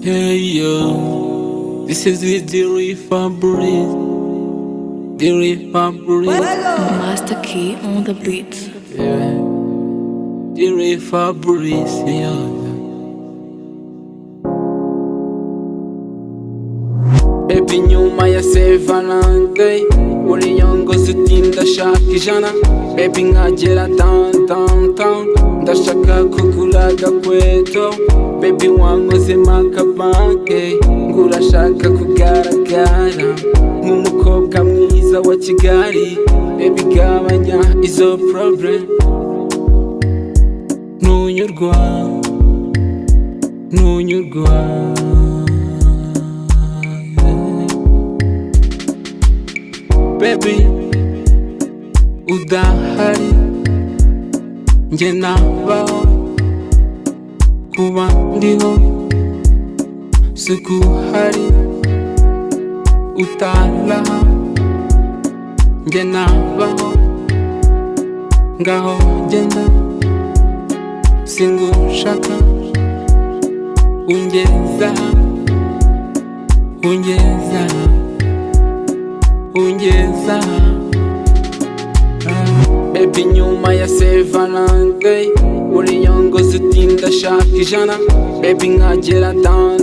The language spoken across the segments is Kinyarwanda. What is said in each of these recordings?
Hey yo, this is the DRIFABRICE. Master Key on the beat. Yeah, DRIFABRICE, yeah. Baby nyuma yasevalantins uri yongoza uti ndashaka ijana. Baby nkagera down ndashaka kugura agakweto. Baby wankoze makabanke ngo urashaka kugaragara nk'umukobwa mwiza wa Kigali. Baby gabanya izo problem, ntunyurwa Baby udahari njye nabaho, kuba ndiho sikuhari. Utaraha njye nabaho, ngaho genda singushaka. Ungeza Baby nyuma yasevalantins uri yongoza uti ndashaka ijana. Baby nkagera down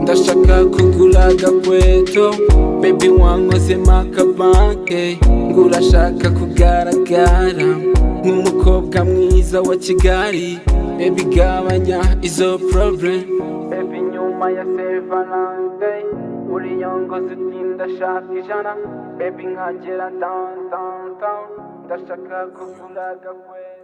ndashaka kugura agakweto. Baby wankoze makabanke ngo urashaka kugaragara nk'umukobwa mwiza wa Kigali. Baby gabanya izo problem. Baby nyuma yasevalantins uri yongoza uti ndashaka ijana. Baby nkagera down ndashaka kugura agakweto.